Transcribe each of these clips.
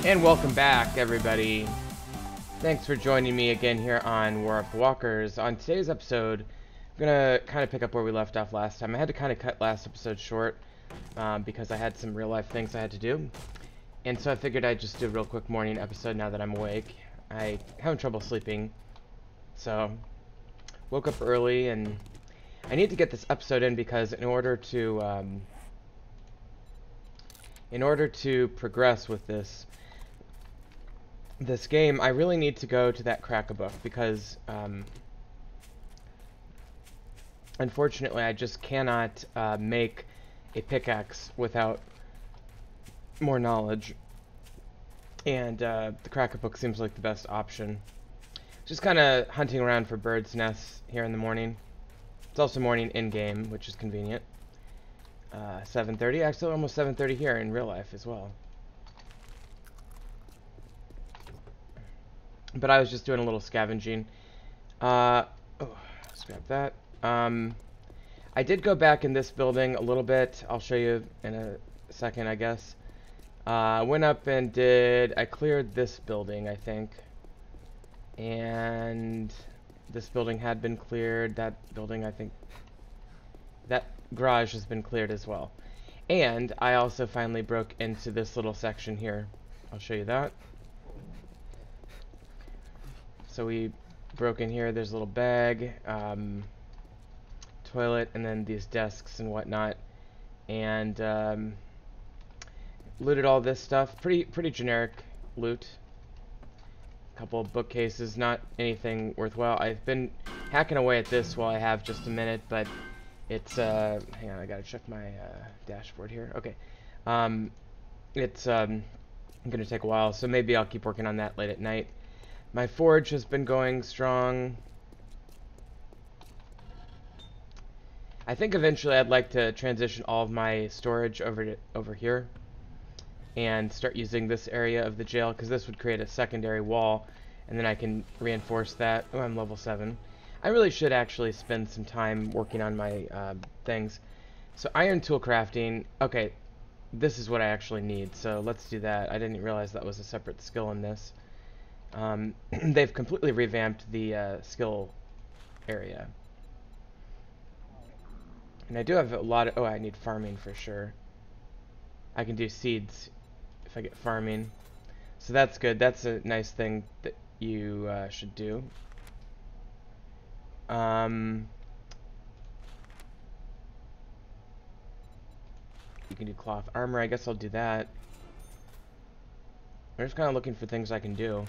And welcome back, everybody. Thanks for joining me again here on War of the Walkers. On today's episode, I'm gonna kind of pick up where we left off last time. I had to kind of cut last episode short because I had some real life things I had to do. And so I figured I'd just do a real quick morning episode now that I'm awake. I having trouble sleeping, so woke up early, and I need to get this episode in because in order to progress with this game, I really need to go to that crack-a-book because unfortunately I just cannot make a pickaxe without more knowledge, and the crack-a-book seems like the best option. Just kind of hunting around for birds' nests here in the morning. It's also morning in-game, which is convenient. 7:30, actually almost 7:30 here in real life as well. But I was just doing a little scavenging. Oh, let's grab that. I did go back in this building a little bit. I'll show you in a second, I guess. I went up and I cleared this building, I think. And this building had been cleared. That building, I think, that garage has been cleared as well. And I also finally broke into this little section here. I'll show you that. So we broke in here. There's a little bag, toilet, and then these desks and whatnot, and looted all this stuff. Pretty generic loot. A couple of bookcases, not anything worthwhile. I've been hacking away at this while I have just a minute, but it's hang on, I gotta check my dashboard here. Okay, it's gonna take a while, so maybe I'll keep working on that late at night. My forge has been going strong. I think eventually I'd like to transition all of my storage over here and start using this area of the jail, because this would create a secondary wall, and then I can reinforce that. Oh, I'm level 7. I really should actually spend some time working on my things. So iron tool crafting. Okay, this is what I actually need, so let's do that. I didn't realize that was a separate skill in this. They've completely revamped the skill area. And I do have a lot of... Oh, I need farming for sure. I can do seeds if I get farming. So that's good. That's a nice thing that you should do. You can do cloth armor. I guess I'll do that. I'm just kind of looking for things I can do.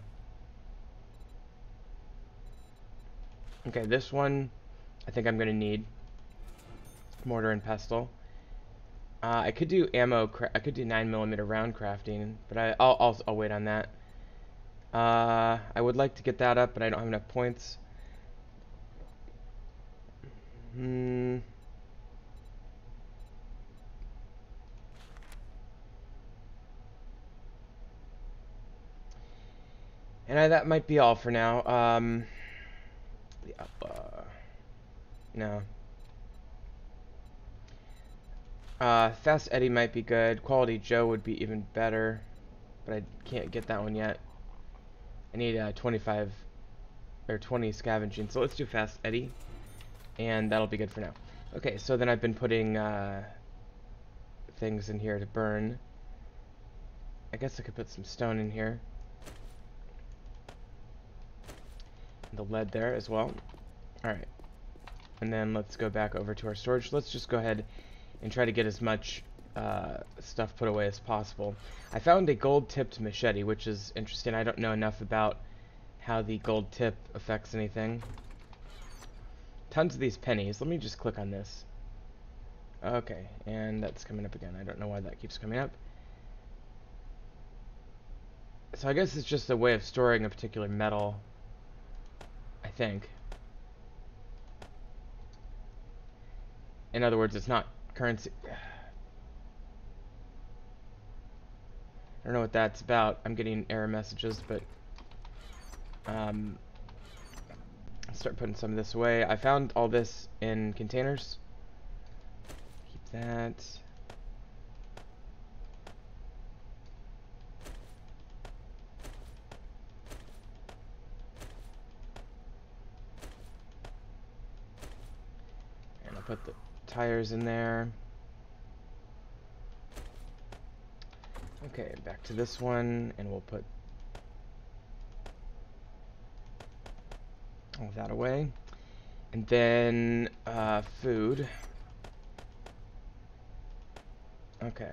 Okay, this one I think I'm going to need. Mortar and pestle. I could do ammo. I could do 9mm round crafting, but I'll wait on that. I would like to get that up, but I don't have enough points. And that might be all for now. No. Fast Eddie might be good. Quality Joe would be even better, but I can't get that one yet. I need 25 or 20 scavenging, so let's do Fast Eddie, and that'll be good for now. Okay, so then I've been putting things in here to burn. I guess I could put some stone in here. The lead there as well. Alright. And then let's go back over to our storage. Let's just go ahead and try to get as much stuff put away as possible. I found a gold-tipped machete, which is interesting. I don't know enough about how the gold tip affects anything. Tons of these pennies. Let me just click on this. Okay, and that's coming up again. I don't know why that keeps coming up. So I guess it's just a way of storing a particular metal, I think. In other words, it's not currency. I don't know what that's about. I'm getting error messages, but I'll start putting some of this away. I found all this in containers. Keep that. put the tires in there. Okay, back to this one, and we'll put all that away. And then, food. Okay.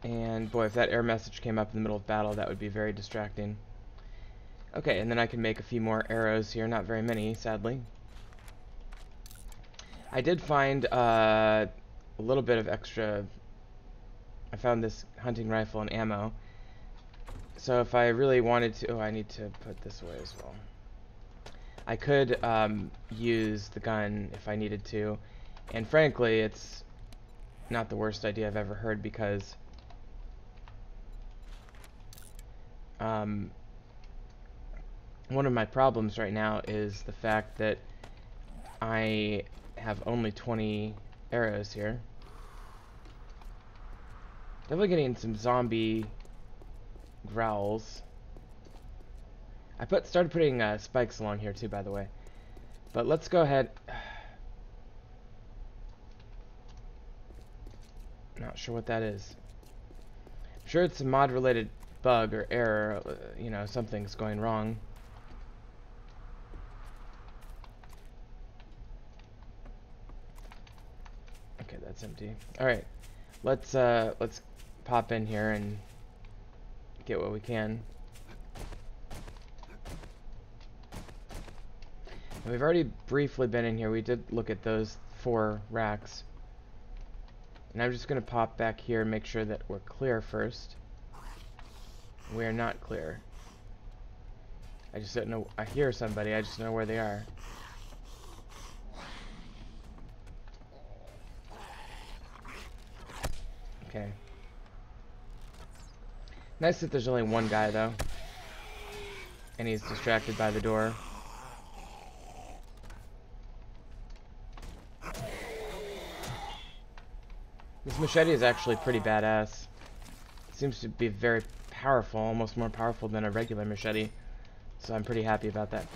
And boy, if that error message came up in the middle of battle, that would be very distracting. Okay, and then I can make a few more arrows here. Not very many, sadly. I did find a little bit of extra. I found this hunting rifle and ammo. So if I really wanted to... Oh, I need to put this away as well. I could use the gun if I needed to. And frankly, it's not the worst idea I've ever heard, because one of my problems right now is the fact that I have only 20 arrows here. Definitely getting some zombie growls. I started putting spikes along here too, by the way. But let's go ahead. Not sure what that is. I'm sure it's a mod-related bug or error. You know, something's going wrong. Okay, that's empty. All right, let's pop in here and get what we can. And we've already briefly been in here. We did look at those 4 racks. And I'm just going to pop back here and make sure that we're clear first. We are not clear. I just don't know. I hear somebody. I just don't know where they are. Okay. Nice that there's only one guy, though. And he's distracted by the door. This machete is actually pretty badass. It seems to be very powerful, almost more powerful than a regular machete. So I'm pretty happy about that.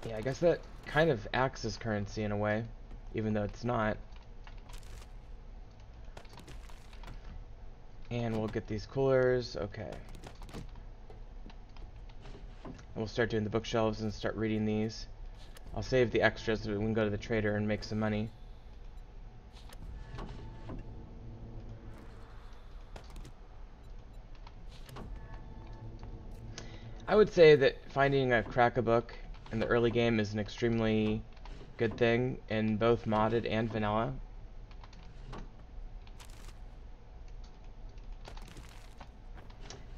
Yeah, I guess that kind of acts as currency in a way, even though it's not. And we'll get these coolers. Okay. And we'll start doing the bookshelves and start reading these. I'll save the extras so we can go to the trader and make some money. I would say that finding a crack-a-book in the early game is an extremely good thing in both modded and vanilla.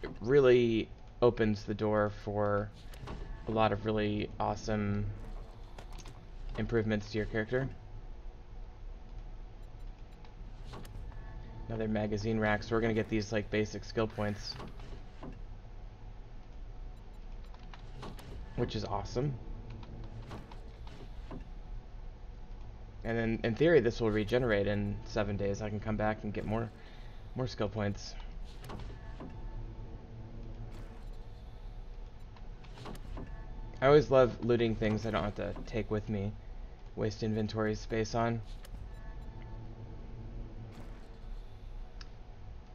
It really opens the door for a lot of really awesome improvements to your character. Another magazine rack, so we're gonna get these like basic skill points, which is awesome. And then in theory this will regenerate in 7 days. I can come back and get more skill points. I always love looting things I don't have to take with me, waste inventory space on.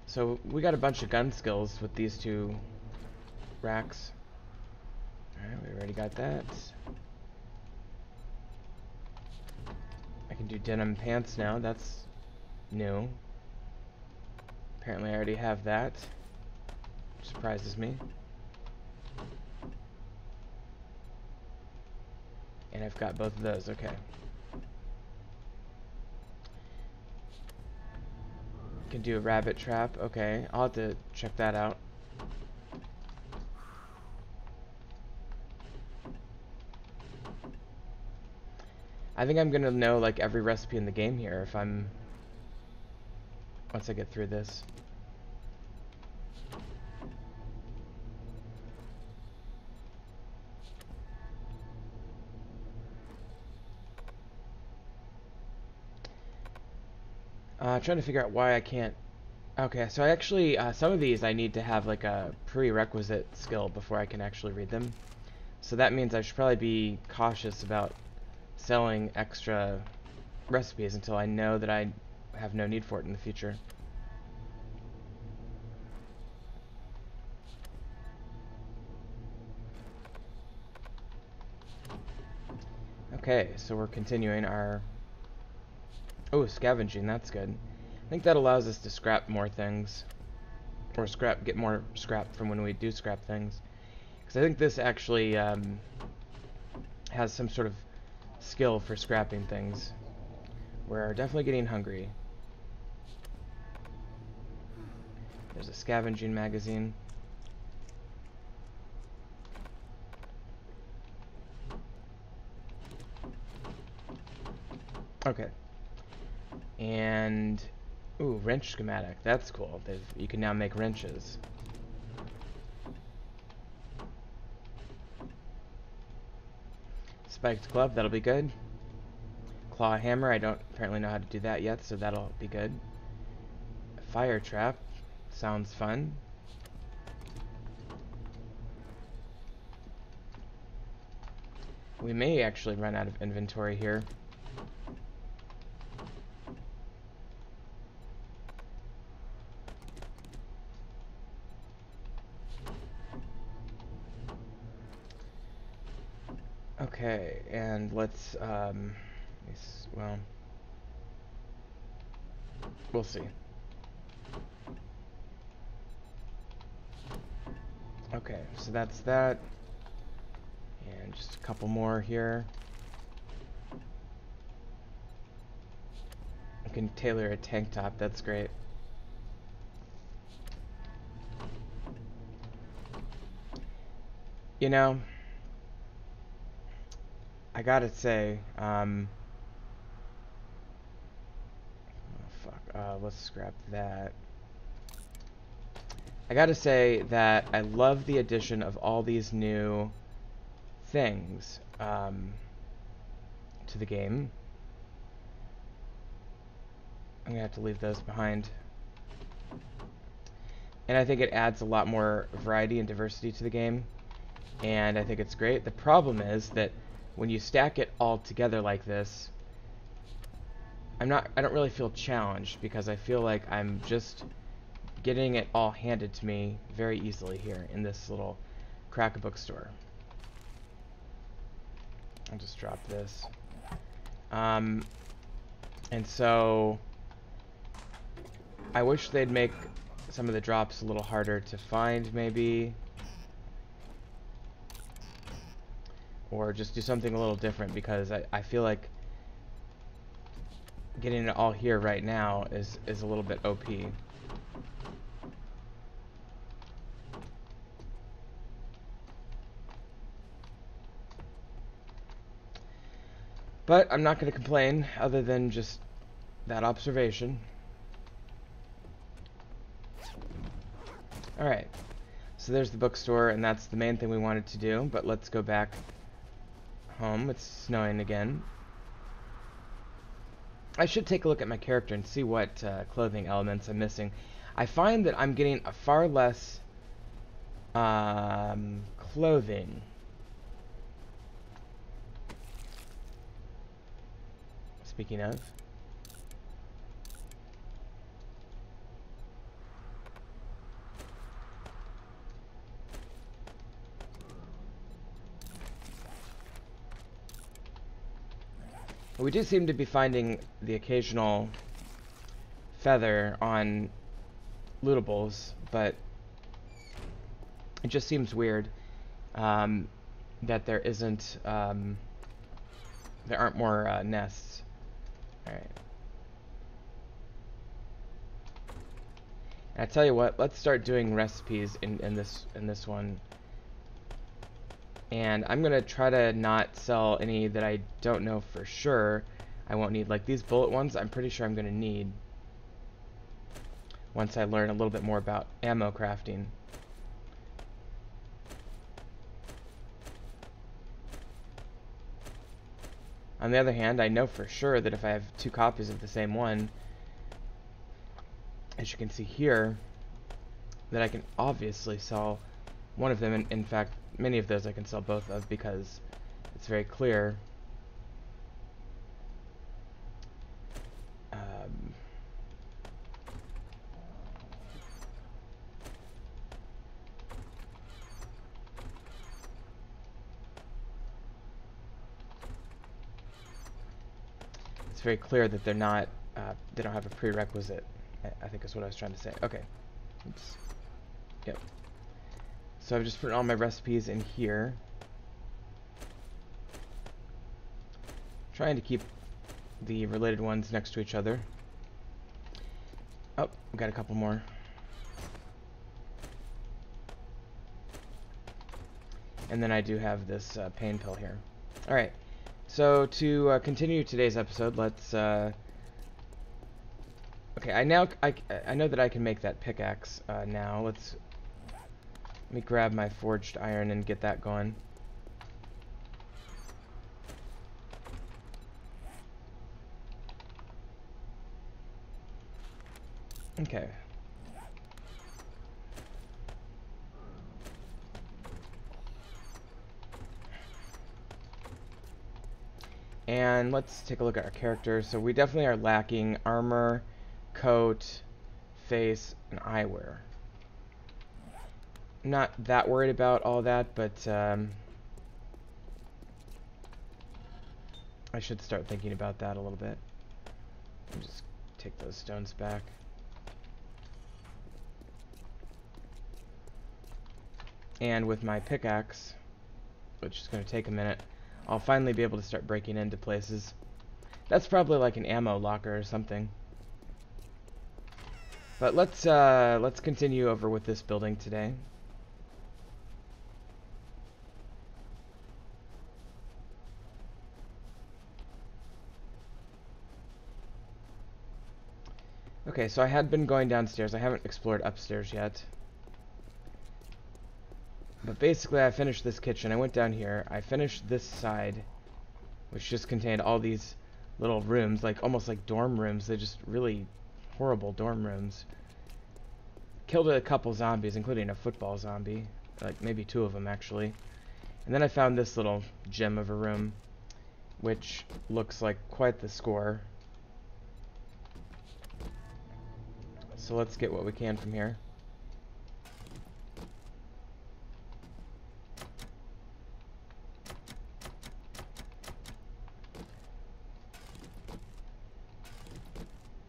So we got a bunch of gun skills with these 2 racks. Alright, we already got that. I can do denim pants now, that's new. Apparently I already have that, which surprises me. And I've got both of those, okay. Can do a rabbit trap, okay. I'll have to check that out. I think I'm gonna know like every recipe in the game here if once I get through this. Trying to figure out why I can't. Okay, so I actually some of these I need to have like a prerequisite skill before I can actually read them. So that means I should probably be cautious about selling extra recipes until I know that I have no need for it in the future. Okay, so we're continuing our... Oh, scavenging, that's good. I think that allows us to scrap more things. Or get more scrap from when we do scrap things. Because I think this actually has some sort of skill for scrapping things. We're definitely getting hungry. There's a scavenging magazine. Okay. And... Ooh, wrench schematic. That's cool. You can now make wrenches. Spiked glove, that'll be good. Claw hammer, I don't apparently know how to do that yet, so that'll be good. Fire trap, sounds fun. We may actually run out of inventory here. Okay, and let's, well, we'll see. Okay, so that's that. And just a couple more here. I can tailor a tank top, that's great. You know, I gotta say, oh fuck, let's scrap that. I gotta say that I love the addition of all these new things to the game. I'm gonna have to leave those behind. And I think it adds a lot more variety and diversity to the game. And I think it's great. The problem is that when you stack it all together like this, I don't really feel challenged because I feel like I'm just getting it all handed to me very easily here in this little crack-a-book store. I'll just drop this. And so I wish they'd make some of the drops a little harder to find, maybe. Or just do something a little different, because I feel like getting it all here right now is a little bit OP. But I'm not going to complain, other than just that observation. Alright, so there's the bookstore, and that's the main thing we wanted to do, but let's go back home. It's snowing again. I should take a look at my character and see what clothing elements I'm missing. I find that I'm getting a far less clothing. Speaking of. We do seem to be finding the occasional feather on lootables, but it just seems weird that there isn't, there aren't more nests. Alright. And I tell you what, let's start doing recipes in this one. And I'm gonna try to not sell any that I don't know for sure I won't need. Like these bullet ones, I'm pretty sure I'm gonna need once I learn a little bit more about ammo crafting. On the other hand, I know for sure that if I have 2 copies of the same one, as you can see here, that I can obviously sell one of them. In fact, many of those I can sell both of because it's very clear. It's very clear that they're not, they don't have a prerequisite, I think is what I was trying to say. Okay. Oops. Yep. So I've just put all my recipes in here. Trying to keep the related ones next to each other. Oh, we got a couple more. And then I do have this pain pill here. Alright, so to continue today's episode, let's... okay, I know that I can make that pickaxe now. Let me grab my forged iron and get that going. Okay. And let's take a look at our characters. So we definitely are lacking armor, coat, face, and eyewear. Not that worried about all that, but I should start thinking about that a little bit. Just take those stones back. And with my pickaxe, which is going to take a minute, I'll finally be able to start breaking into places. That's probably like an ammo locker or something. But let's continue over with this building today. Okay, so I had been going downstairs. I haven't explored upstairs yet. But basically, I finished this kitchen. I went down here. I finished this side, which just contained all these little rooms, like almost like dorm rooms. They're just really horrible dorm rooms. Killed a couple zombies, including a football zombie. Like, maybe two of them, actually. And then I found this little gem of a room, which looks like quite the score. So let's get what we can from here.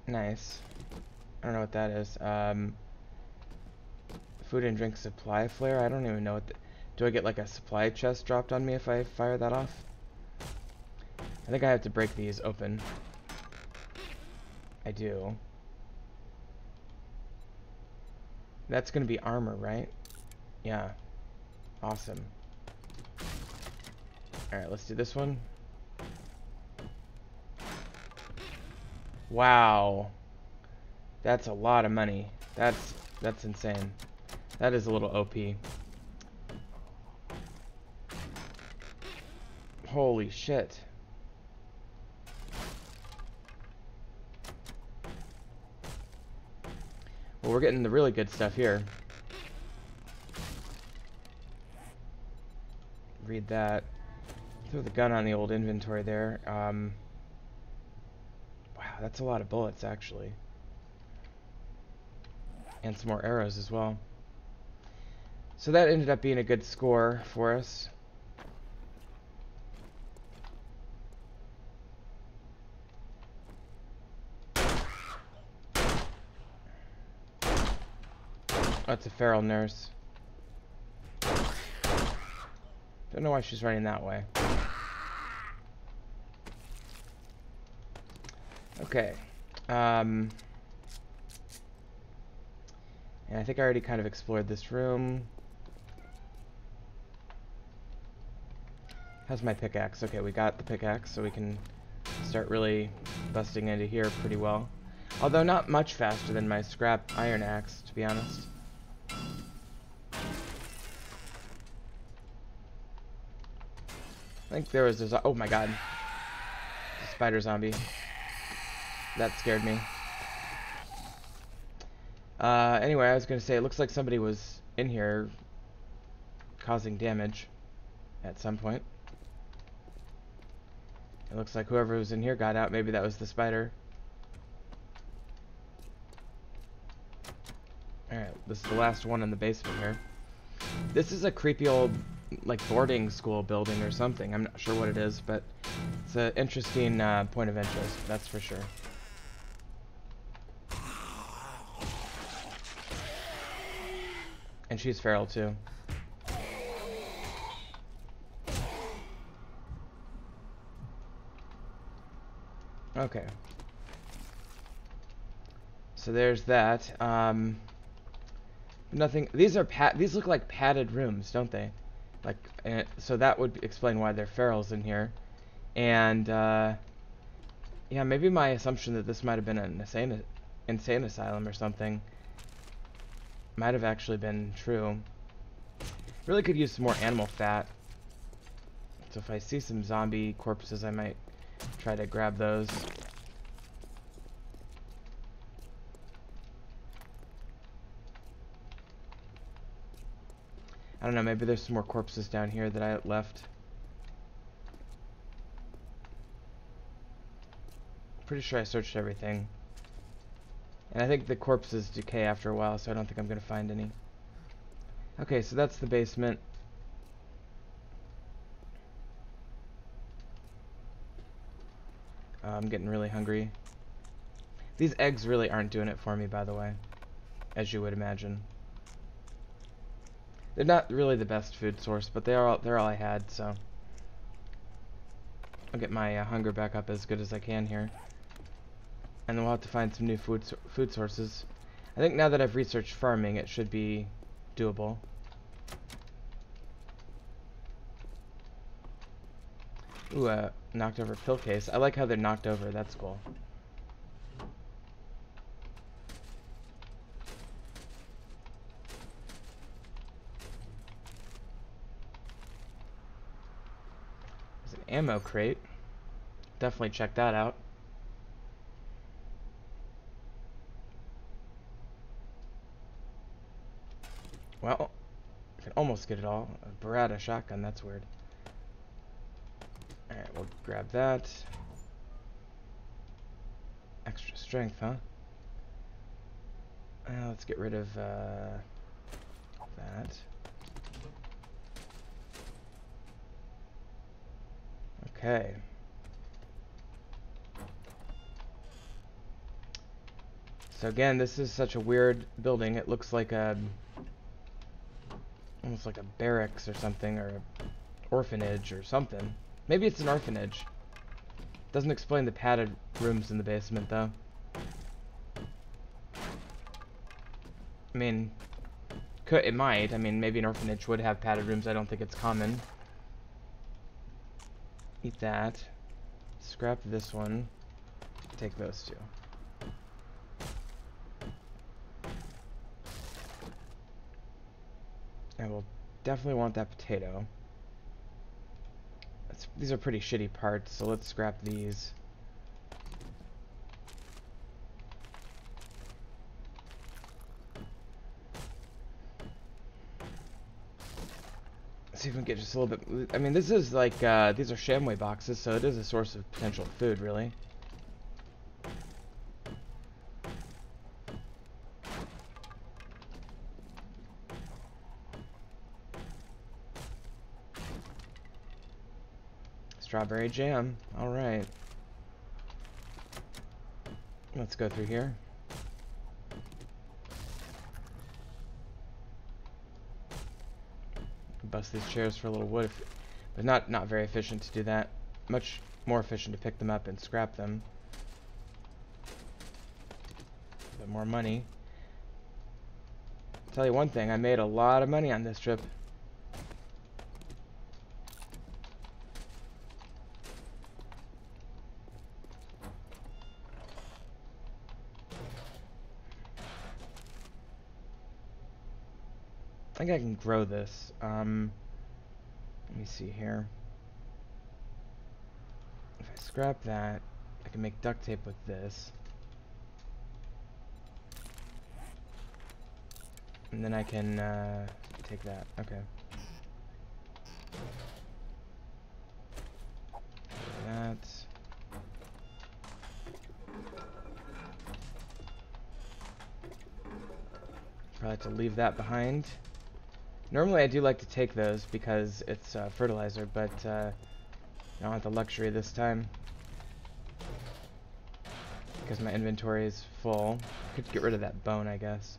Nice. I don't know what that is. Food and drink supply flare? I don't even know what do I get like a supply chest dropped on me if I fire that off? I think I have to break these open. I do. That's gonna be armor, right? Yeah. Awesome. Alright, let's do this one. Wow. That's a lot of money. That's insane. That is a little OP. Holy shit. Well, we're getting the really good stuff here. Read that. Throw the gun on the old inventory there. Wow, that's a lot of bullets, actually. And some more arrows as well. So that ended up being a good score for us. Oh, it's a feral nurse. Don't know why she's running that way. Okay. And I think I already kind of explored this room. How's my pickaxe? Okay, we got the pickaxe, so we can start really busting into here pretty well. Although not much faster than my scrap iron axe, to be honest. I think there was a... oh my god. A spider zombie. That scared me. Anyway, I was going to say, it looks like somebody was in here causing damage at some point. It looks like whoever was in here got out. Maybe that was the spider. Alright, this is the last one in the basement here. This is a creepy old, like, boarding school building or something. I'm not sure what it is, but it's an interesting point of interest, that's for sure. And she's feral, too. Okay. So there's that. Nothing. These look like padded rooms, don't they? Like, so that would explain why they're ferals in here. And yeah, maybe my assumption that this might have been an insane asylum or something might have actually been true. Really could use some more animal fat. So if I see some zombie corpses, I might try to grab those. I don't know, maybe there's some more corpses down here that I left. Pretty sure I searched everything. And I think the corpses decay after a while, so I don't think I'm gonna find any. Okay, so that's the basement. I'm getting really hungry. These eggs really aren't doing it for me, by the way, as you would imagine. They're not really the best food source, but they're all I had, so I'll get my hunger back up as good as I can here. And then we'll have to find some new food sources. I think now that I've researched farming, it should be doable. Ooh, knocked over pill case. I like how they're knocked over, that's cool. There's an ammo crate. Definitely check that out. Well, I can almost get it all. A Beretta shotgun, that's weird. Alright, we'll grab that. Extra strength, huh? Let's get rid of that. Okay. So again, this is such a weird building. It looks like a almost like a barracks or something, or an orphanage or something. Maybe it's an orphanage. Doesn't explain the padded rooms in the basement, though. I mean, it might. I mean, maybe an orphanage would have padded rooms. I don't think it's common. Eat that. Scrap this one. Take those two. I will definitely want that potato. These are pretty shitty parts, so let's scrap these. Let's see if we can get just a little bit. I mean, this is like, these are Shamway boxes, so it is a source of potential food, really. Strawberry jam. Alright. Let's go through here. Bust these chairs for a little wood, but not very efficient to do that. Much more efficient to pick them up and scrap them. A bit more money. I'll tell you one thing, I made a lot of money on this trip. I think I can grow this. Let me see here. If I scrap that, I can make duct tape with this. And then I can take that. Okay. That. Probably have to leave that behind. Normally I do like to take those because it's fertilizer, but I don't have the luxury this time because my inventory is full. Could get rid of that bone, I guess.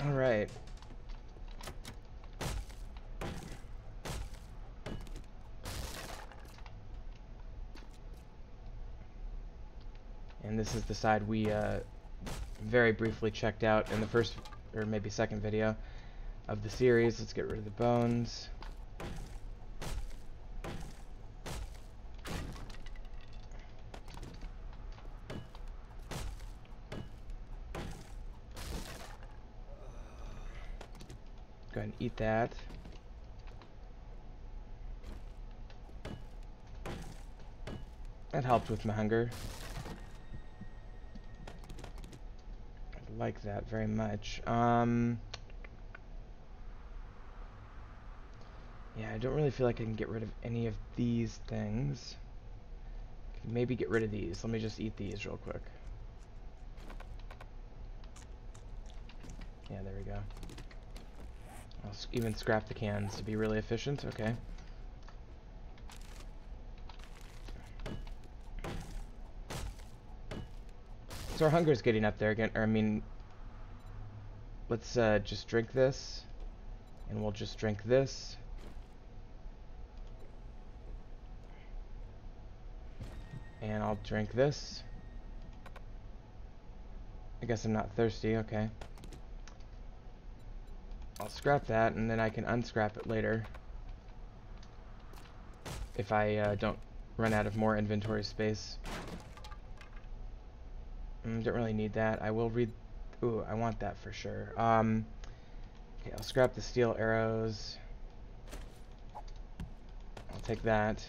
Alright. And this is the side we very briefly checked out in the first, or maybe second video of the series. Let's get rid of the bones. Go ahead and eat that. That helped with my hunger. I like that very much. Yeah, I don't really feel like I can get rid of any of these things. Maybe get rid of these. Let me just eat these real quick. Yeah, there we go. I'll even scrap the cans to be really efficient. Okay. So our hunger's getting up there again. Or I mean, let's just drink this, and we'll just drink this. And I'll drink this. I guess I'm not thirsty. Okay. I'll scrap that, and then I can unscrap it later if I don't run out of more inventory space. Don't really need that. I will read. Ooh, I want that for sure. Okay, I'll scrap the steel arrows. I'll take that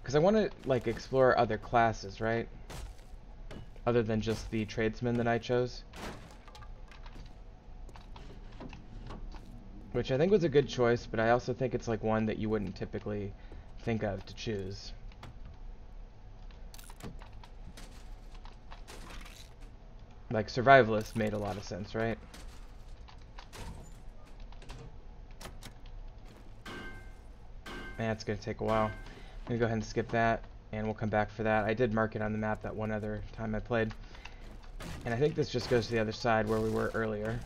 because I want to like explore other classes, right? Other than just the tradesman that I chose. Which I think was a good choice, but I also think it's like one that you wouldn't typically think of to choose. Like survivalist made a lot of sense, right? Man, it's gonna take a while. I'm gonna go ahead and skip that, and we'll come back for that. I did mark it on the map that one other time I played. And I think this just goes to the other side where we were earlier.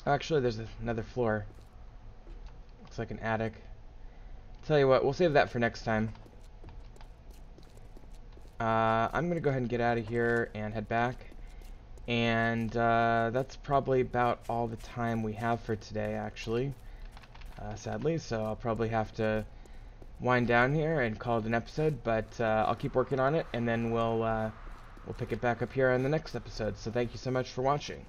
Actually, there's another floor. Looks like an attic. Tell you what, we'll save that for next time. I'm gonna go ahead and get out of here and head back. And that's probably about all the time we have for today, actually. Sadly, so I'll probably have to wind down here and call it an episode. But I'll keep working on it, and then we'll pick it back up here on the next episode. So thank you so much for watching.